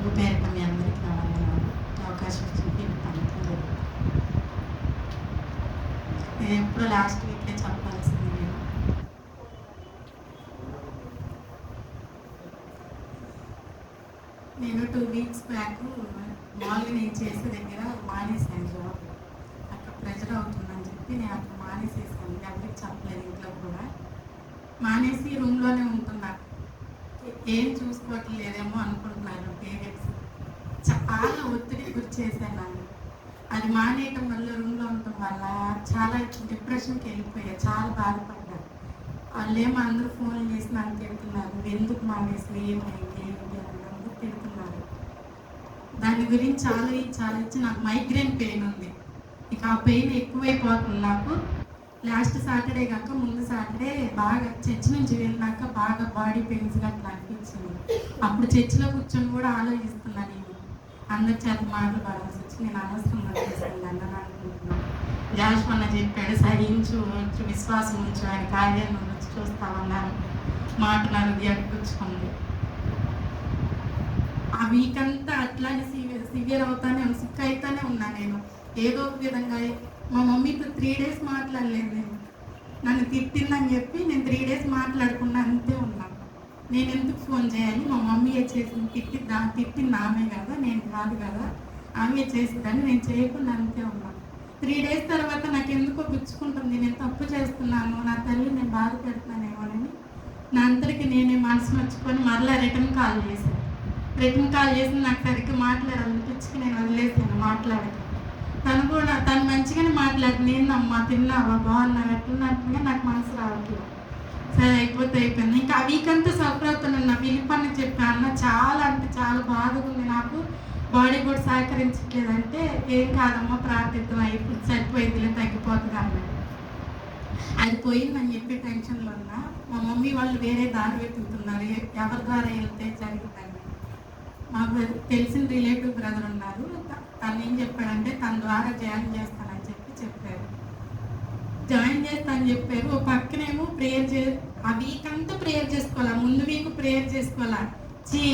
ప్రభు పేరిట మీ అందరికీ నా వందనాలు. అవకాశం ఇచ్చింది నేను ఎప్పుడు లాస్ట్ వీకే చెప్పాల్సింది నేను 2 వీక్స్ బ్యాక్ మామూలుగా నేను చేసే దగ్గర మానేసాను జాబ్. అక్కడ ప్రెజర్ అవుతుందని చెప్పి నేను అక్కడ మానేసేసాను. ఎవరికి చెప్పలేదు, ఇంట్లో కూడా మానేసి రూమ్లోనే ఉంటున్నా. ఏం చూసుకోవట్లేదేమో అనుకుంటున్నారు పేరెంట్స్. చాలా ఒత్తిడికి గురి చేశాను. అది మానేయటం వల్ల, రూమ్లో ఉండటం వల్ల చాలా డిప్రెషన్కి వెళ్ళిపోయా. చాలా బాధపడ్డా. వాళ్ళేమో అందరూ ఫోన్లు చేసి నాకు తిడుతున్నారు, ఎందుకు మానేసి, ఏమైంది ఏంటి అని అందరూ తిడుతున్నారు. దాని గురించి చాలా ఇచ్చి నాకు మైగ్రేన్ పెయిన్ ఉంది. ఇక ఆ పెయిన్ ఎక్కువైపోతుంది నాకు. లాస్ట్ సాటర్డే కాక ముందు సాటర్డే బాగా చర్చ్ నుంచి వెళ్ళినాక బాగా బాడీ పెయిన్స్ అట్లా అనిపించింది. అప్పుడు చర్చిలో కూర్చొని కూడా ఆలోచిస్తున్నాను, నేను అందరి చేత మాటలు పడాల్సి వచ్చి నేను అనవసరంగా చేశాను అన్నాను అనుకుంటున్నాను. జాషువన్న చెప్పాడు, సహించు, విశ్వాసం ఉంచు, ఆయన కార్యాలను రుచి చూస్తామన్నాను. మాట నా హృదయానికి కూర్చుకుంది. ఆ వీక్ అంతా అట్లానే సివియర్ అవుతానే సిక్ అవుతానే ఉన్నా. నేను ఏదో ఒక విధంగా మా మమ్మీతో 3 days మాట్లాడలేదు. నేను నన్ను తిట్టిందని చెప్పి నేను 3 days మాట్లాడకుండా అంతే ఉన్నాను. నేను ఎందుకు ఫోన్ చేయాలి, మా మమ్మీ చేసింది తిట్టింది ఆమె కదా, నేను కాదు కదా, ఆమె చేసిందని నేను చేయకుండా అంతే ఉన్నాను. 3 days తర్వాత నాకు ఎందుకో గుచ్చుకుంటుంది, నేను తప్పు చేస్తున్నాను, నా తల్లి నేను బాధ పెడుతున్నానేమోనని నా అంతరికి నేనే మనసు నొచ్చుకొని మరలా రిటర్న్ కాల్ చేసి నాకు సరిగ్గా మాట్లాడాలనిపించి నేను వదిలేసాను మాట్లాడక. తను మంచిగానే మాట్లాడింది, ఏందమ్మా తిన్నావా, బాగున్నావు, ఎట్లున్నట్టుగా నాకు మనసు రావట్లేదు. సరే అయిపోయింది. ఇంకా ఆ వీక్ అంతా సఫర్ అవుతున్నాను. నా పిలిపని చెప్పాను, అన్న చాలా అంటే చాలా బాధగా ఉంది, నాకు బాడీ కూడా సహకరించట్లేదంటే, ఏం కాదమ్మా ప్రార్థిద్దాం, ఇప్పుడు సరిపోయిందిలే, తగ్గిపోతుంది అన్నాడు. అది పోయిందని చెప్పి టెన్షన్లో ఉన్నా. మా మమ్మీ వాళ్ళు వేరే దారి వెతుకుతున్నారు, ఎవరి ద్వారా వెళ్తే జరుగుతుంది. మాకు తెలిసిన రిలేటివ్ బ్రదర్ ఉన్నారు, తను ఏం చెప్పాడంటే తన ద్వారా జాయిన్ చేస్తానని చెప్పారు. జాయిన్ చేస్తానని చెప్పారు. ఓ పక్కనేమో ఆ వీక్ అంతా ప్రేయర్ చేసుకోవాలా, ముందు వీక్ ప్రేయర్ చేసుకోవాలా,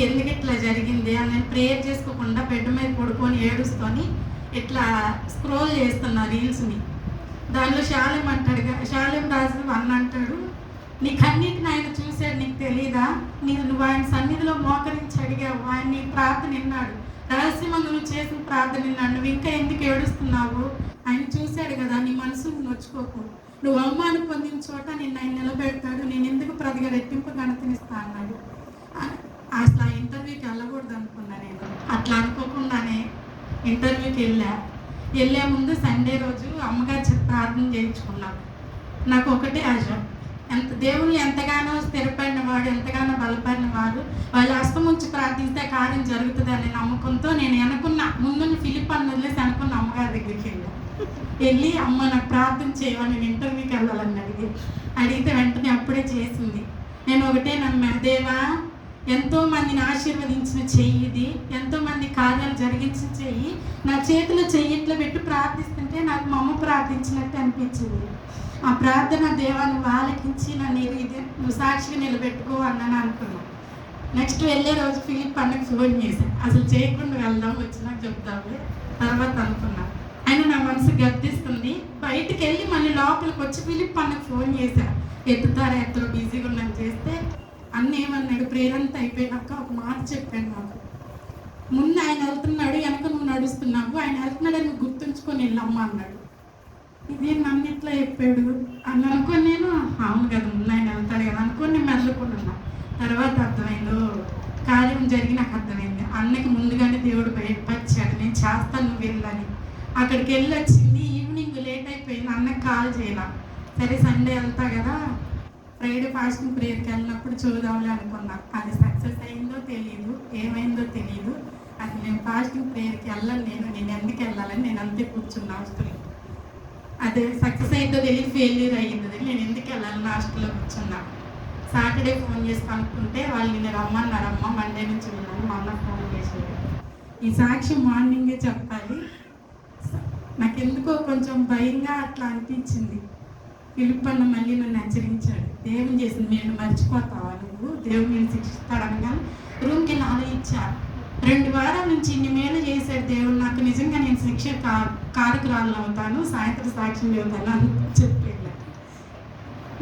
ఎందుకు ఇట్లా జరిగింది అని నేను ప్రేయర్ చేసుకోకుండా బెడ్ మీద పడుకొని ఏడుస్తూని ఇట్లా స్క్రోల్ చేస్తున్నా రీల్స్ని. దానిలో శాలేం రాజు అన్న అంటాడు, నీకన్నిటిని ఆయన చూశాడు, నీకు తెలీదా, నువ్వు ఆయన సన్నిధిలో మోకరించి అడిగావు, ఆయన నీ ప్రార్థన విన్నాడు, రహస్యమందు నువ్వు చేసిన ప్రార్థన విన్నాడు, నువ్వు ఇంకా ఎందుకు ఏడుస్తున్నావు, ఆయన చూశాడు కదా, నీ మనసు నొచ్చుకోకు, నువ్వు అవమానం పొందిన చోట నిన్ను ఆయన నిలబెడతాడు, నేను ఎందుకు ప్రతిగా రెట్టింపు గణతనిస్తా అన్నాడు. అసలు ఆ ఇంటర్వ్యూకి వెళ్ళకూడదు అనుకున్నా. నేను అట్లా అనుకోకుండానే ఇంటర్వ్యూకి వెళ్ళే ముందు సండే రోజు అమ్మగారి చేత ప్రార్థన చేయించుకున్నాను. నాకు ఒకటే ఆశ, దేవుని ఎంతగానో స్థిరపడిన వాడు, ఎంతగానో బలపడిన వాడు, వాళ్ళు హస్తముంచి ప్రార్థిస్తే కార్యం జరుగుతుంది అనే నమ్మకంతో నేను ముందు ఫిలిప్ అని వదిలేసి అనుకున్న అమ్మగారి దగ్గరికి వెళ్ళి అమ్మ నాకు ప్రార్థన చేయమని, నేను ఇంటర్వ్యూకి వెళ్ళాలని అడిగితే వెంటనే అప్పుడే చేసింది. నేను ఒకటే నమ్మా, దేవా ఎంతో మందిని ఆశీర్వదించిన చెయ్యి ఇది, ఎంతో మంది కార్యాలు జరిగించిన చెయ్యి, నా చేతిలో చెయ్యిట్లో పెట్టి ప్రార్థిస్తుంటే నాకు మా అమ్మ ప్రార్థించినట్టు అనిపించింది. ఆ ప్రార్థన దేవా నువ్వు ఆలకించి నువ్వు సాక్షిగా నిలబెట్టుకో అన్నాను అనుకున్నాను. నెక్స్ట్ వెళ్ళే రోజు ఫిలిప్ అన్నకు ఫోన్ చేశాను, అసలు చేయకుండా వెళ్దాం, వచ్చినాక చెప్తాము తర్వాత అనుకున్నాను. ఆయన నా మనసు గర్దిస్తుంది, బయటికి వెళ్ళి మళ్ళీ లోపలికి వచ్చి ఫిలిప్ అన్నకు ఫోన్ చేశాను, ఎత్తులో బిజీగా ఉన్నాను చేస్తే అన్న ఏమన్నాడు, ప్రేరంతా అయిపోయినాక ఒక మాట చెప్పాను నాకు, ముందు ఆయన వెళ్తున్నాడు, వెనక నువ్వు నడుస్తున్నావు, ఆయన వెళ్తున్నాడు నువ్వు గుర్తుంచుకొని వెళ్ళమ్మా అన్నాడు. ఇది నన్ను ఇట్లా చెప్పాడు అని అనుకొని నేను అవును కదా ముందు ఆయన వెళ్తాడు కదా అనుకొని నేను మెదలుకున్నా. తర్వాత అర్థమైందో కార్యం జరిగి నాకు అర్థమైంది, అన్నకి ముందుగానే దేవుడు బయటపరిచాడు, నేను చేస్తాను నువ్వు వెళ్ళని. అక్కడికి వచ్చింది, ఈవినింగ్ లేట్ అయిపోయింది, అన్నకి కాల్ చేయాల. సరే సండే వెళ్తా కదా, ఫ్రైడే ఫాస్టింగ్ ప్రేయర్కి వెళ్ళినప్పుడు చూద్దాంలే అనుకున్నా. అది సక్సెస్ అయిందో తెలియదు, ఏమైందో తెలియదు. అసలు నేను ఫాస్టింగ్ ప్రేయర్కి వెళ్ళాను, నేను ఎందుకు వెళ్ళాలని నేను అంతే కూర్చున్నా హాస్టల్లో. అదే సక్సెస్ అయిందో తెలియదు, ఫెయిల్యూర్ అయ్యిందో నేను ఎందుకు వెళ్ళాలని హాస్టల్లో కూర్చున్నా. సాటర్డే ఫోన్ చేసి కనుక్కుంటే వాళ్ళు నిన్న రమ్మన్నారమ్మ, మండే నుంచి వెళ్ళాను, మా అన్న ఫోన్ చేసేది. ఈ సాక్షి మార్నింగే చెప్పాలి, నాకెందుకో కొంచెం భయంగా అట్లా అనిపించింది. ఫిలిప్ అన్న మళ్ళీ నన్ను హెచ్చరించాడు, దేవుని చేసింది నేను మర్చిపోతావా, నువ్వు దేవుని నేను శిక్షిస్తాడు అనగా రూమ్కి వెళ్ళి ఆలోచించా, 2 వారాల నుంచి ఇన్ని మేలు చేశాడు దేవుడు నాకు. నిజంగా నేను శిక్ష కారకురాలను అవుతాను, సాయంత్రం సాక్ష్యం చెబుతాను అని చెప్పేది.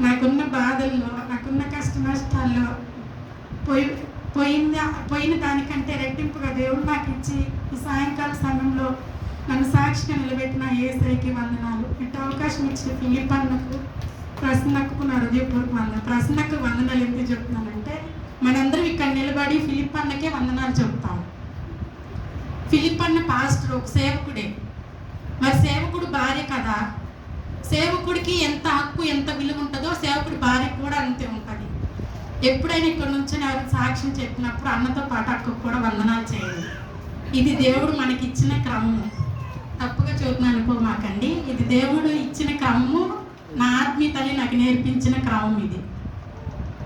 నాకున్న బాధల్లో, నాకున్న కష్ట నష్టాల్లో పోయిన దానికంటే రెట్టింపుగా దేవుడు నాకు ఇచ్చి ఈ సాయంకాల సమయంలో నన్ను సాక్షిగా నిలబెట్టిన యేసయ్యకి వందనాలు. ఇటు అవకాశం ఇచ్చిన ఫిలిప్ అన్నకు, ప్రసన్నకు నా హృదయపూర్వక వందనాలు. ప్రసన్నకు వందనాలు ఎందుకు చెప్తున్నానంటే, మనందరం ఇక్కడ నిలబడి ఫిలిప్ అన్నకే వందనాలు చెప్తాం. ఫిలిప్ అన్న పాస్టర్, ఒక సేవకుడే. మరి సేవకుడు భార్య కదా, సేవకుడికి ఎంత హక్కు ఎంత విలువ ఉంటుందో సేవకుడి భార్యకు కూడా అంతే ఉంటుంది. ఎప్పుడైనా ఇక్కడ నుంచి ఎవరికి సాక్ష్యం చెప్పినప్పుడు అన్నతో పాటు అక్కకు కూడా వందనాలు చేయండి. ఇది దేవుడు మనకి ఇచ్చిన క్రమము. తప్పుగా చెబుతున్నాను అనుకోమాకండి, ఇది దేవుడు ఇచ్చిన క్రమము. నా ఆత్మీయ తల్లి నాకు నేర్పించిన క్రమం ఇది.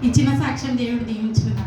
ఇచ్చిన సాక్ష్యం దేవుడు దీవించిన